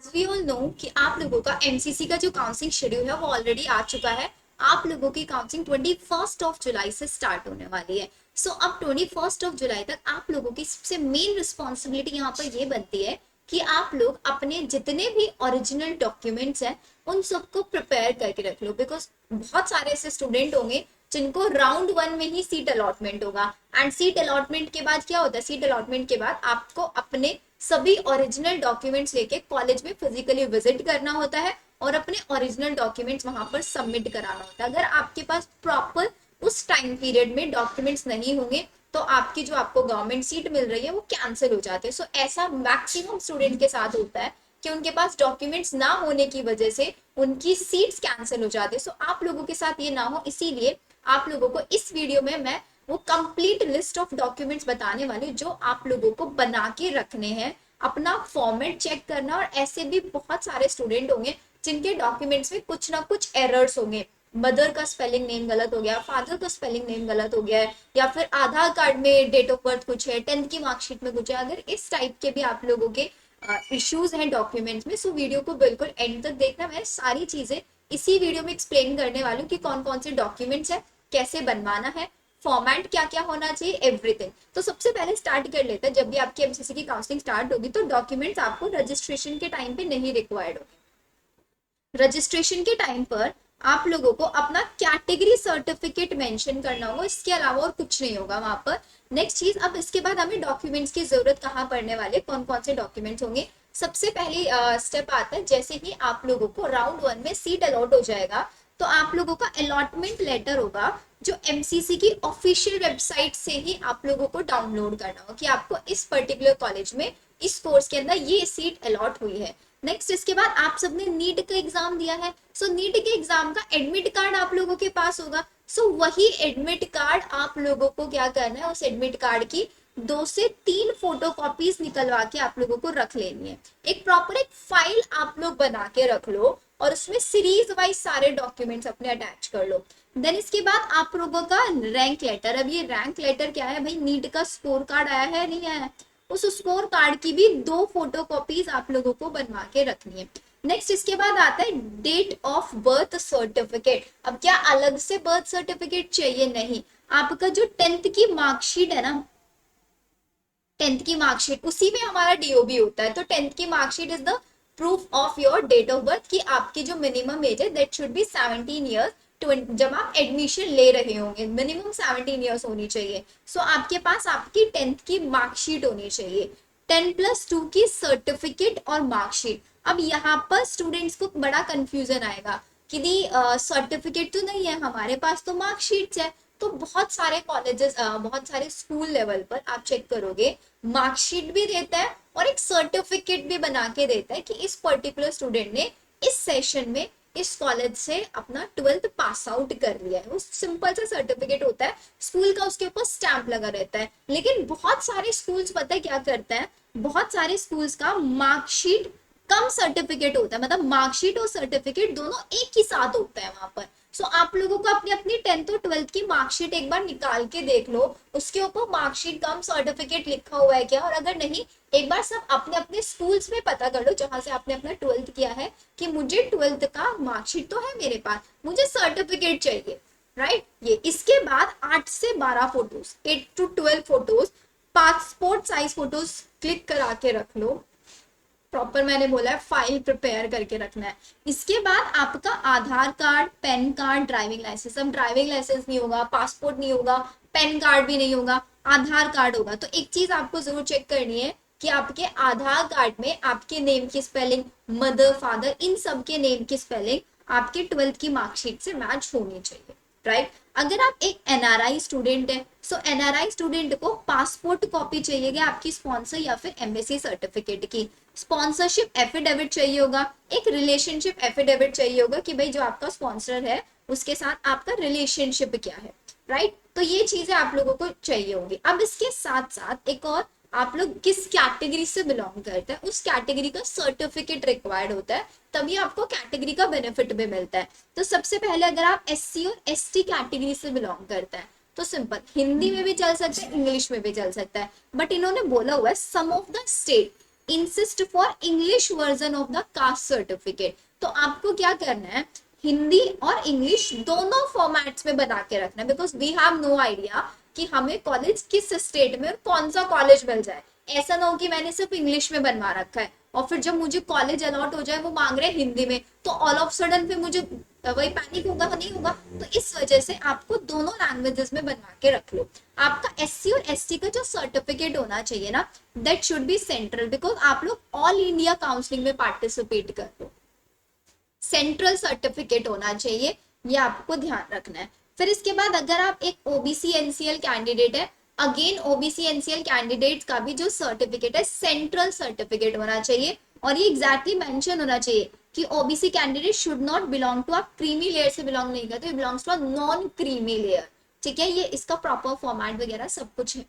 As we all know कि आप लोगों का एमसीसी का जो काउंसलिंग शेड्यूल है वो ऑलरेडी आ चुका है। आप लोगों की काउंसलिंग 21 जुलाई से स्टार्ट होने वाली है। सो अब 21 जुलाई तक आप लोगों की सबसे मेन रिस्पॉन्सिबिलिटी यहाँ पर ये बनती है कि आप लोग अपने जितने भी ओरिजिनल डॉक्यूमेंट्स हैं उन सबको प्रिपेयर करके रख लो, बिकॉज बहुत सारे ऐसे स्टूडेंट होंगे जिनको राउंड 1 में ही सीट अलॉटमेंट होगा। एंड सीट अलॉटमेंट के बाद क्या होता है, सीट अलॉटमेंट के बाद आपको अपने सभी ओरिजिनल डॉक्यूमेंट्स लेके कॉलेज में फिजिकली विजिट करना होता है और अपने ओरिजिनल डॉक्यूमेंट्स वहां पर सबमिट कराना होता है। अगर आपके पास प्रॉपर उस टाइम पीरियड में डॉक्यूमेंट्स नहीं होंगे तो आपकी जो आपको गवर्नमेंट सीट मिल रही है वो कैंसिल हो जाती है। सो ऐसा मैक्सिमम स्टूडेंट के साथ होता है कि उनके पास डॉक्यूमेंट्स ना होने की वजह से उनकी सीट्स कैंसिल हो जाती है। सो आप लोगों के साथ ये ना हो, इसीलिए आप लोगों को इस वीडियो में मैं वो कंप्लीट लिस्ट ऑफ डॉक्यूमेंट्स बताने वाली जो आप लोगों को बना के रखने हैं, अपना फॉर्मेट चेक करना। और ऐसे भी बहुत सारे स्टूडेंट होंगे जिनके डॉक्यूमेंट्स में कुछ ना कुछ एरर्स होंगे, मदर का स्पेलिंग नेम गलत हो गया, फादर का स्पेलिंग नेम गलत हो गया है, या फिर आधार कार्ड में डेट ऑफ बर्थ कुछ है, 10th की मार्कशीट में कुछ है। अगर इस टाइप के भी आप लोगों के इश्यूज हैं डॉक्यूमेंट्स में, सो वीडियो को बिल्कुल एंड तक देखना। मैं सारी चीजें इसी वीडियो में एक्सप्लेन करने वाली हूँ कि कौन कौन से डॉक्यूमेंट्स है, कैसे बनवाना है, फॉर्मेट क्या क्या होना चाहिए, एवरीथिंग। तो सबसे पहले स्टार्ट कर लेते हैं। जब भी आपकी एमसीसी की काउंसलिंग स्टार्ट होगी तो डॉक्यूमेंट्स आपको रजिस्ट्रेशन के टाइम पे नहीं रिक्वायर्ड होगी। रजिस्ट्रेशन के टाइम पर आप लोगों को अपना कैटेगरी सर्टिफिकेट मेंशन करना होगा, इसके अलावा और कुछ नहीं होगा वहां पर। नेक्स्ट चीज, अब इसके बाद हमें डॉक्यूमेंट्स की जरूरत कहाँ पड़ने वाले, कौन कौन से डॉक्यूमेंट्स होंगे। सबसे पहली स्टेप आता है, जैसे ही आप लोगों को राउंड 1 में सीट अलॉट हो जाएगा तो आप लोगों का अलॉटमेंट लेटर होगा जो एमसीसी की ऑफिशियल वेबसाइट से ही आप लोगों को डाउनलोड करना होगा कि आपको इस पर्टिकुलर कॉलेज में इस कोर्स के अंदर ये सीट अलॉट हुई है। नेक्स्ट, इसके बाद आप सबने नीट का एग्जाम दिया है, सो नीट के एग्जाम का एडमिट कार्ड आप लोगों के पास होगा। सो वही एडमिट कार्ड आप लोगों को क्या करना है, उस एडमिट कार्ड की 2 से 3 फोटो कॉपीज निकलवा के आप लोगों को रख लेनी है। एक प्रॉपर एक फाइल आप लोग बना के रख लो और उसमें सीरीज वाइज सारे डॉक्यूमेंट्स अपने अटैच कर लो। देन इसके बाद आप लोगों का रैंक लेटर। अब ये रैंक लेटर क्या है भाई, नीट का स्कोर कार्ड आया है नहीं आया है, उस स्कोर कार्ड की भी 2 फोटो कॉपीज आप लोगों को बनवा के रखनी है। नेक्स्ट इसके बाद आता है डेट ऑफ बर्थ सर्टिफिकेट। अब क्या अलग से बर्थ सर्टिफिकेट चाहिए? नहीं, आपका जो 10th की मार्कशीट है ना, 10th की मार्कशीट उसी में हमारा डीओबी होता है। तो 10th की marksheet is the proof of your date of birth, कि आपकी जो मिनिमम एज है दैट शुड बी 17 ईयर्स। जब आप एडमिशन ले रहे होंगे मिनिमम 17 ईयर्स होनी चाहिए। सो आपके पास आपकी 10th की मार्कशीट होनी चाहिए, 10+2 की सर्टिफिकेट और मार्कशीट। अब यहाँ पर स्टूडेंट्स को बड़ा कंफ्यूजन आएगा कि सर्टिफिकेट तो नहीं है हमारे पास, तो मार्कशीट है। तो बहुत सारे कॉलेजेस, बहुत सारे स्कूल लेवल पर आप चेक करोगे मार्कशीट भी देता है और एक सर्टिफिकेट भी बना के देता है कि इस पर्टिकुलर स्टूडेंट ने इस सेशन में इस कॉलेज से अपना 12th पास आउट कर लिया है। वो सिंपल सा सर्टिफिकेट होता है, स्कूल का उसके ऊपर स्टैंप लगा रहता है। लेकिन बहुत सारे स्कूल्स पता है क्या करते हैं, बहुत सारे स्कूल्स का मार्कशीट कम सर्टिफिकेट होता है, मतलब मार्कशीट और सर्टिफिकेट दोनों एक ही साथ होता है वहां पर। सो आप लोगों को अपनी अपनी 10th और 12th की मार्कशीट एक बार निकाल के देख लो, उसके ऊपर मार्कशीट कम सर्टिफिकेट लिखा हुआ है क्या, और अगर नहीं एक बार सब अपने अपने स्कूल्स में पता कर लो जहां से आपने अपना 12th किया है कि मुझे 12th का मार्कशीट तो है मेरे पास, मुझे सर्टिफिकेट चाहिए, राइट। ये इसके बाद 8 से 12 photos, 8 to 12 photos, passport size photos click करा के रख लो। प्रॉपर मैंने बोला है फाइल प्रिपेयर करके रखना है। इसके बाद आपका Aadhaar card, PAN card, driving licence. अब ड्राइविंग लाइसेंस नहीं होगा, पासपोर्ट नहीं होगा, पैन कार्ड भी नहीं होगा, आधार कार्ड होगा। तो एक चीज आपको जरूर चेक करनी है कि आपके आधार कार्ड में आपके नेम की स्पेलिंग, मदर, फादर, इन सब के नेम की स्पेलिंग आपके 12th की मार्कशीट से मैच होनी चाहिए, राइट। अगर आप एक एनआरआई स्टूडेंट है, सो एनआरआई स्टूडेंट को पासपोर्ट कॉपी चाहिए आपकी स्पॉन्सर या फिर एम्बेसी सर्टिफिकेट की, स्पॉन्सरशिप एफिडेविट चाहिए होगा, एक रिलेशनशिप एफिडेविट चाहिए होगा कि भाई जो आपका स्पॉन्सर है उसके साथ आपका रिलेशनशिप क्या है, राइट। तो ये चीजें आप लोगों को चाहिए होंगी। अब इसके साथ साथ एक और, आप लोग किस कैटेगरी से बिलोंग करते हैं उस कैटेगरी का सर्टिफिकेट रिक्वायर्ड होता है, तभी आपको कैटेगरी का बेनिफिट भी मिलता है। तो सबसे पहले अगर आप एससी और एसटी कैटेगरी से बिलोंग करते हैं तो सिंपल हिंदी में भी चल सकता है, इंग्लिश में भी चल सकता है, बट इन्होंने बोला हुआ है some of the state insist for English version of the caste certificate. तो आपको क्या करना है, हिंदी और इंग्लिश दोनों फॉर्मेट्स में बना के रखना है, because we have no idea कि हमें कॉलेज किस स्टेट में कौन सा कॉलेज मिल जाए। ऐसा ना हो कि मैंने सिर्फ इंग्लिश में बनवा रखा है और फिर जब मुझे कॉलेज अलॉट हो जाए वो मांग रहे हैं हिंदी में, तो ऑल ऑफ सडन फिर मुझे वही पैनिक होगा, नहीं होगा। तो इस वजह से आपको दोनों लैंग्वेजेस में बनवा के रख लो। आपका एससी और एसटी का जो सर्टिफिकेट होना चाहिए ना, that should B central, because आप लोग ऑल इंडिया काउंसलिंग में पार्टिसिपेट कर लो। सेंट्रल सर्टिफिकेट होना चाहिए, ये आपको ध्यान रखना है। फिर इसके बाद अगर आप एक ओबीसी एनसीएल कैंडिडेट है, अगेन ओबीसी एनसीएल कैंडिडेट का भी जो सर्टिफिकेट है सेंट्रल सर्टिफिकेट होना चाहिए, और ये एग्जैक्टली मेंशन होना चाहिए कि OBC candidate should not belong to, आप क्रीमी लेयर से बिलोंग नहीं करते, belongs to non creamy layer. ठीक है, ये इसका प्रॉपर फॉर्मेट वगैरह सब कुछ है,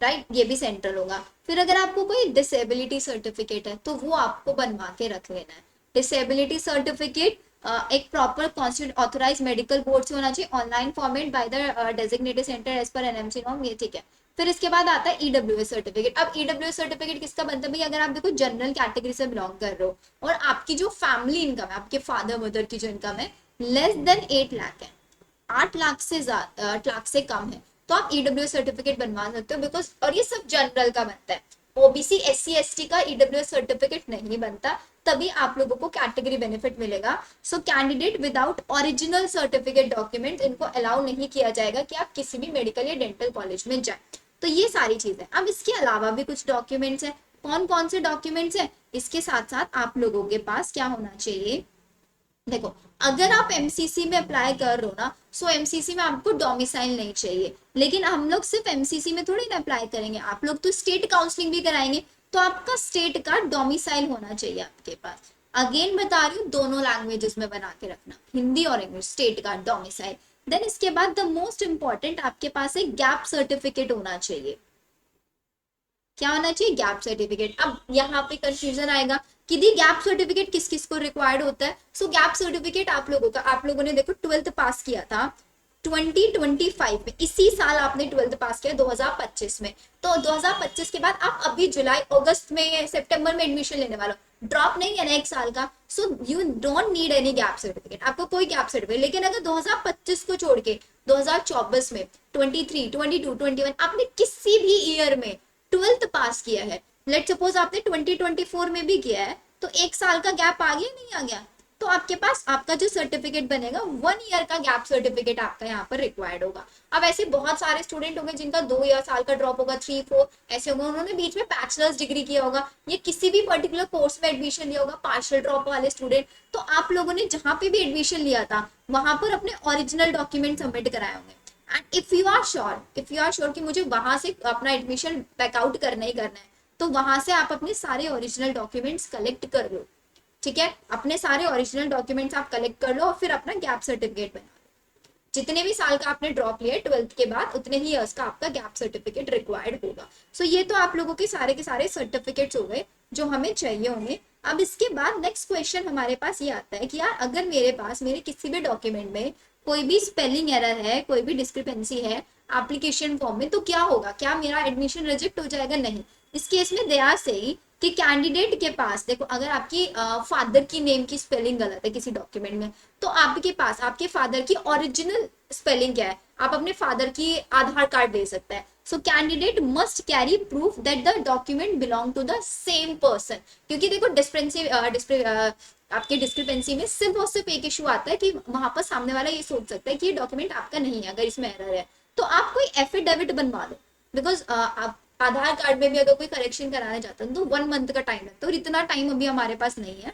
राइट, ये भी सेंट्रल होगा। फिर अगर आपको कोई डिसेबिलिटी सर्टिफिकेट है तो वो आपको बनवा के रख लेना है। डिसेबिलिटी सर्टिफिकेट एक proper constitute authorise medical board से होना चाहिए, online format by the designated centre as per NMC norm, ये ठीक है। फिर इसके बाद आता है ईडब्ल्यूएस सर्टिफिकेट। अब ईडब्ल्यूएस सर्टिफिकेट किसका बनता है भाई, अगर आप देखो जनरल कैटेगरी से बिलोंग कर रहे हो और आपकी जो फैमिली इनकम है, आपके फादर मदर की जो इनकम है लेस देन 8 लाख है, 8 लाख से ज्यादा, 8 लाख से कम है, तो आप ईडब्ल्यूएस सर्टिफिकेट बनवा सकते हो, बिकॉज, और ये सब जनरल का बनता है। ओबीसी एससी एसटी का ईडब्ल्यूएस सर्टिफिकेट नहीं बनता, तभी आप लोगों को कैटेगरी बेनिफिट मिलेगा। So candidate without original certificate document, इनको अलाउ नहीं किया जाएगा कि आप किसी भी मेडिकल या डेंटल कॉलेज में जाए। तो ये सारी चीजें। अब इसके अलावा भी कुछ डॉक्यूमेंट्स है। कौन कौन से डॉक्यूमेंट्स है, इसके साथ साथ आप लोगों के पास क्या होना चाहिए, देखो अगर आप एमसीसी में अप्लाई कर रहे हो ना, सो एमसीसी में आपको डोमिसाइल नहीं चाहिए, लेकिन हम लोग सिर्फ एमसीसी में थोड़ी ना अप्लाई करेंगे, आप लोग तो स्टेट काउंसलिंग भी कराएंगे, तो आपका स्टेट का डोमिसाइल होना चाहिए आपके पास। अगेन बता रही हूँ, दोनों लैंग्वेजेस में बना के रखना, हिंदी और इंग्लिश, स्टेट का डोमिसाइल। देन इसके बाद द मोस्ट इंपॉर्टेंट, आपके पास एक गैप सर्टिफिकेट होना चाहिए। क्या होना चाहिए, गैप सर्टिफिकेट। अब यहाँ पे कंफ्यूजन आएगा कि दी गैप सर्टिफिकेट किस किस को रिक्वायर्ड होता है। सो गैप सर्टिफिकेट आप लोगों का, आप लोगों ने देखो 12th पास किया था 2025 में, इसी साल आपने 12th पास किया 2025 में, तो 2025 के बाद आप अभी जुलाई अगस्त में सितंबर में एडमिशन लेने वाले हो, ड्रॉप नहीं है ना एक साल का। So you don't need any gap certificate, आपको कोई गैप सर्टिफिकेट। लेकिन अगर 2025 को छोड़ के 2024 में 23, 22, 21 आपने किसी भी ईयर में 12th पास किया है, लेट सपोज आपने 2024 में भी किया है, तो एक साल का गैप आ गया नहीं आ गया, तो आपके पास आपका जो सर्टिफिकेट बनेगा 1 ईयर का गैप सर्टिफिकेट आपका यहाँ पर रिक्वायर्ड होगा। अब ऐसे बहुत सारे स्टूडेंट होंगे जिनका 2 साल का ड्रॉप होगा, 3, 4 ऐसे होंगे, उन्होंने बीच में बैचलर्स डिग्री किया होगा या किसी भी पर्टिकुलर कोर्स में एडमिशन लिया होगा, पार्शियल ड्रॉप वाले स्टूडेंट, तो आप लोगों ने जहां पे भी एडमिशन लिया था वहां पर अपने ओरिजिनल डॉक्यूमेंट सबमिट कराए होंगे। And if you are sure कि मुझे वहां से अपना एडमिशन बैकआउट करना ही करना है, तो वहां से आप अपने सारे ओरिजिनल डॉक्यूमेंट्स कलेक्ट कर लो। ठीक है, अपने सारे ओरिजिनल डॉक्यूमेंट्स आप कलेक्ट कर लो और फिर अपना गैप सर्टिफिकेट बना लो। जितने भी साल का आपने ड्रॉप लिया 12th के बाद, उतने ही ईयर्स का आपका गैप सर्टिफिकेट रिक्वायर्ड होगा। सो ये तो आप लोगों के सारे सर्टिफिकेट्स हो गए जो हमें चाहिए होंगे। अब इसके बाद नेक्स्ट क्वेश्चन हमारे पास ये आता है कि यार अगर मेरे पास मेरे किसी भी डॉक्यूमेंट में कोई भी स्पेलिंग एरर है, कोई भी डिस्क्रिपेंसी है एप्लीकेशन फॉर्म में, तो क्या होगा, क्या मेरा एडमिशन रिजेक्ट हो जाएगा? नहीं। इस केस में दे आर सेइंग कि कैंडिडेट के पास, देखो अगर आपकी फादर की नेम की स्पेलिंग गलत है किसी डॉक्यूमेंट में, तो आपके पास आपके फादर की ओरिजिनल स्पेलिंग क्या है, आप अपने फादर की आधार कार्ड दे सकते हैं। So candidate must carry proof that the document belong to the same person, क्योंकि देखो आपके डिस्क्रिपेंसी में सिर्फ और सिर्फ एक इशू आता है कि वहां पर सामने वाला ये सोच सकता है कि ये डॉक्यूमेंट आपका नहीं है, अगर इसमें एरर है तो आप कोई एफिडेविट बनवा दो, बिकॉज आप आधार कार्ड में भी अगर कोई करेक्शन कराने जाते हैं तो 1 मंथ का टाइम लगता है, और इतना टाइम अभी हमारे पास नहीं है।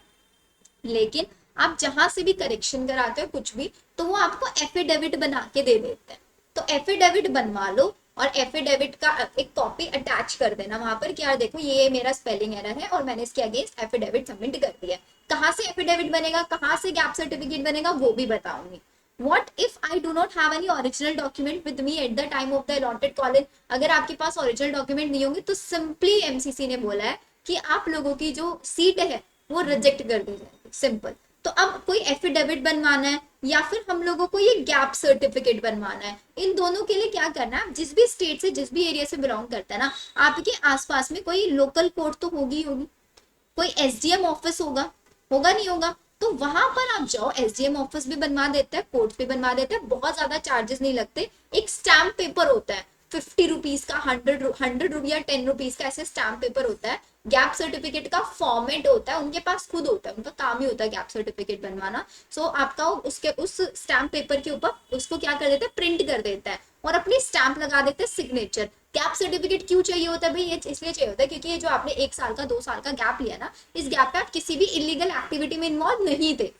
लेकिन आप जहां से भी करेक्शन कराते हो कुछ भी, तो वो आपको एफिडेविट बना के दे देते हैं। तो एफिडेविट बनवा लो और एफिडेविट का एक कॉपी अटैच कर देना वहां पर कि यार देखो ये मेरा स्पेलिंग एरर है और मैंने इसके अगेंस्ट एफिडेविट सबमिट कर दिया। कहाँ से एफिडेविट बनेगा, कहाँ से गैप सर्टिफिकेट बनेगा, वो भी बताऊंगी। What if I do not have any original document with me at the time of the allotted college? अगर आपके पास ओरिजिनल डॉक्यूमेंट नहीं होंगे तो सिंपली एमसीसी ने बोला है कि आप लोगों की जो सीट है वो रिजेक्ट कर दी जाएगी, सिंपल। तो अब कोई एफिडेविट बनवाना है या फिर हम लोगों को ये गैप सर्टिफिकेट बनवाना है, इन दोनों के लिए क्या करना है, जिस भी स्टेट से जिस भी एरिया से बिलोंग करता है ना, आपके आसपास में कोई लोकल कोर्ट तो होगी, कोई एसडीएम ऑफिस होगा, होगा नहीं होगा, तो वहां पर आप जाओ, एसडीएम ऑफिस भी बनवा देता है, कोर्ट भी बनवा देता है, बहुत ज्यादा चार्जेस नहीं लगते। एक स्टैम्प पेपर होता है 50 रुपीज का, 100 रुपया 10 रुपीज का, ऐसे स्टैम्प पेपर होता है। गैप सर्टिफिकेट का फॉर्मेट होता है, उनके पास खुद होता है, उनका काम ही होता है गैप सर्टिफिकेट बनवाना। सो आपका उसके उस स्टैम्प पेपर के ऊपर उसको क्या कर देता है, प्रिंट कर देता है और अपनी स्टैम्प लगा देते हैं, सिग्नेचर। गैप सर्टिफिकेट क्यों चाहिए होता है भाई, ये इसलिए चाहिए होता है क्योंकि ये जो आपने 1 साल का 2 साल का गैप लिया ना, इस गैप पे आप किसी भी इलीगल एक्टिविटी में इन्वॉल्व नहीं थे,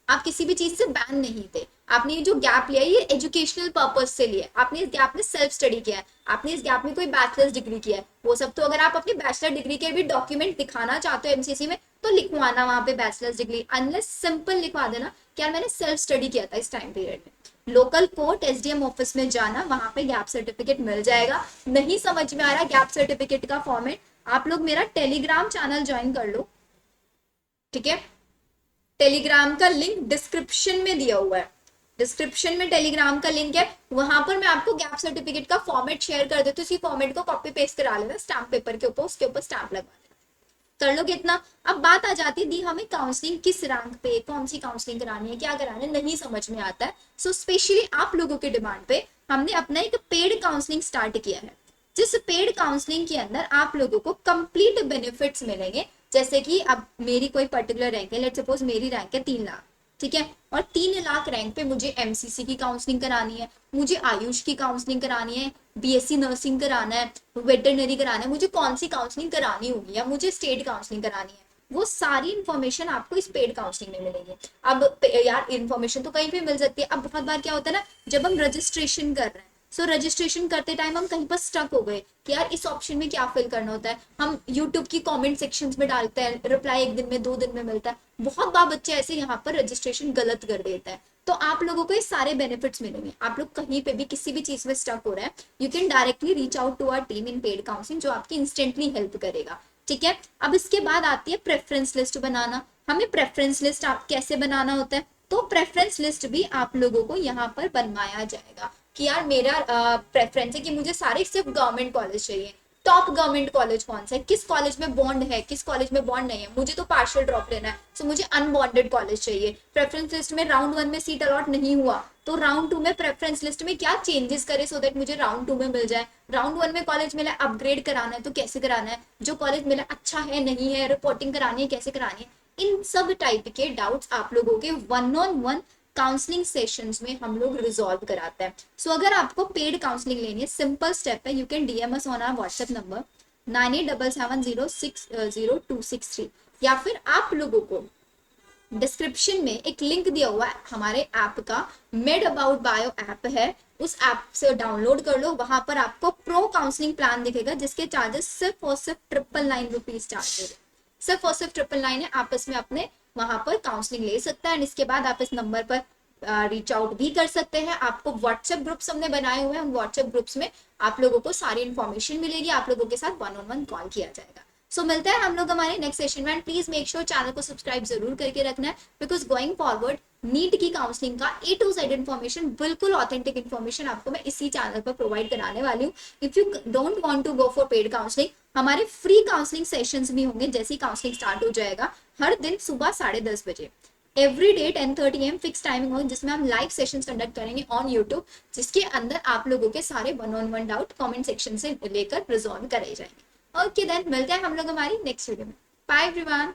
आप किसी भी चीज से बैन नहीं थे। आपने ये जो गैप लिया है ये एजुकेशनल पर्पज से लिया है, आपने इस गैप में सेल्फ स्टडी किया है, आपने इस गैप में कोई बैचलर्स डिग्री किया है, वो सब तो अगर आप अपनी बैचलर डिग्री के भी डॉक्यूमेंट दिखाना चाहते हो एमसीसी में तो लिखवाना वहां पे बैचलर्स डिग्री, अनलेस सिंपल लिखवा देना कि यार मैंने सेल्फ स्टडी किया था इस टाइम पीरियड में। लोकल कोर्ट एसडीएम ऑफिस में जाना, वहां पे गैप सर्टिफिकेट मिल जाएगा। नहीं समझ में आ रहा गैप सर्टिफिकेट का फॉर्मेट, आप लोग मेरा टेलीग्राम चैनल ज्वाइन कर लो, ठीक है। टेलीग्राम का लिंक डिस्क्रिप्शन में दिया हुआ है, डिस्क्रिप्शन में टेलीग्राम का लिंक है, वहां पर मैं आपको गैप सर्टिफिकेट का फॉर्मेट शेयर कर देती हूँ, उसी फॉर्मेट को कॉपी पेस्ट करा लेना स्टैम्प पेपर के ऊपर, उसके ऊपर स्टैम्प लगवा देना, कर लो कितना। अब बात आ जाती है दी हमें काउंसलिंग किस रैंक पे, कौन सी काउंसलिंग करानी है, क्या कराना है, नहीं समझ में आता है। सो स्पेशली आप लोगों के डिमांड पे हमने अपना एक पेड काउंसलिंग स्टार्ट किया है, जिस पेड काउंसलिंग के अंदर आप लोगों को कंप्लीट बेनिफिट्स मिलेंगे। जैसे कि अब मेरी कोई पर्टिकुलर रैंक है, लेट सपोज मेरी रैंक है 3 लाख, ठीक है, और 3 लाख रैंक पे मुझे एमसीसी की काउंसलिंग करानी है, मुझे आयुष की काउंसलिंग करानी है, बीएससी नर्सिंग कराना है, वेटरनरी कराना है, मुझे कौन सी काउंसलिंग करानी होगी या मुझे स्टेट काउंसलिंग करानी है, वो सारी इन्फॉर्मेशन आपको इस पेड काउंसलिंग में मिलेगी। अब यार इन्फॉर्मेशन तो कहीं पे मिल सकती है, अब बहुत बार क्या होता है ना, जब हम रजिस्ट्रेशन कर रहे हैं, सो रजिस्ट्रेशन करते टाइम हम कहीं पर स्टक हो गए कि यार इस ऑप्शन में क्या फिल करना होता है, हम यूट्यूब की कमेंट सेक्शंस में डालते हैं, रिप्लाई 1 दिन में 2 दिन में मिलता है, बहुत बार बच्चे ऐसे यहाँ पर रजिस्ट्रेशन गलत कर देता है। तो आप लोगों को ये सारे बेनिफिट्स मिलेंगे, आप लोग कहीं पे भी किसी भी चीज में स्टक हो रहे हैं, you can directly reach out to our team in paid counselling, जो आपकी इंस्टेंटली हेल्प करेगा, ठीक है। अब इसके बाद आती है प्रेफरेंस लिस्ट बनाना। हमें प्रेफरेंस लिस्ट आप कैसे बनाना होता है, तो प्रेफरेंस लिस्ट भी आप लोगों को यहाँ पर बनवाया जाएगा कि यार मेरा प्रेफरेंस है कि मुझे सारे सिर्फ गवर्नमेंट कॉलेज चाहिए, टॉप गवर्नमेंट कॉलेज कौन सा है, किस कॉलेज में बॉन्ड है, किस कॉलेज में बॉन्ड नहीं है, मुझे तो पार्शियल ड्रॉप लेना है, सो मुझे अनबॉन्डेड कॉलेज चाहिए। प्रेफरेंस लिस्ट में राउंड 1 में सीट अलॉट नहीं हुआ तो राउंड 2 में प्रेफरेंस लिस्ट में क्या चेंजेस करे सो दैट मुझे राउंड 2 में मिल जाए। राउंड 1 में कॉलेज मिला, अपग्रेड कराना है तो कैसे कराना है, जो कॉलेज मिला अच्छा है नहीं है, रिपोर्टिंग करानी है कैसे करानी है, इन सब टाइप के डाउट्स आप लोगों के 1-on-1 काउंसलिंग सेशंस में हम लोग रिजॉल्व कराते हैं। सो अगर आपको पेड काउंसलिंग लेनी है, सिंपल स्टेप है, you can DM us on our WhatsApp number 9877060263, या फिर आप लोगों को डिस्क्रिप्शन में एक लिंक दिया हुआ है हमारे ऐप का, मेड अबाउट बायो ऐप है, उस ऐप से डाउनलोड कर लो, वहां पर आपको प्रो काउंसलिंग प्लान दिखेगा जिसके चार्जेस सिर्फ और सिर्फ 999 रुपीज चार्ज हो रहे, सिर्फ और सिर्फ 999 है। आप इसमें अपने वहां पर काउंसलिंग ले सकते हैं, इसके बाद आप इस नंबर पर रीच आउट भी कर सकते हैं। आपको व्हाट्सएप ग्रुप्स हमने बनाए हुए हैं, उन व्हाट्सएप ग्रुप्स में आप लोगों को सारी इन्फॉर्मेशन मिलेगी, आप लोगों के साथ 1-on-1 कॉल किया जाएगा। सो मिलते हैं हम लोग हमारे नेक्स्ट सेशन में, and please make sure channel को सब्सक्राइब जरूर करके रखना है, बिकॉज गोइंग फॉरवर्ड नीट की काउंसलिंग का A to Z इन्फॉर्मेशन, बिल्कुल ऑथेंटिक इन्फॉर्मेशन आपको मैं इसी चैनल पर प्रोवाइड कराने वाली हूँ। If you don't want to go for paid counselling, हमारे फ्री काउंसलिंग सेशंस भी होंगे जैसे ही काउंसलिंग स्टार्ट हो जाएगा, हर दिन सुबह 10:30 बजे, every day 10:30 AM fix timing होगी, जिसमें हम लाइव सेशंस कंडक्ट करेंगे ऑन यूट्यूब, जिसके अंदर आप लोगों के सारे 1-on-1 डाउट कमेंट सेक्शन से लेकर रिजॉल्व करे जाएंगे। ओके देन मिलते हैं हम लोग हमारी नेक्स्ट वीडियो में। Bye everyone.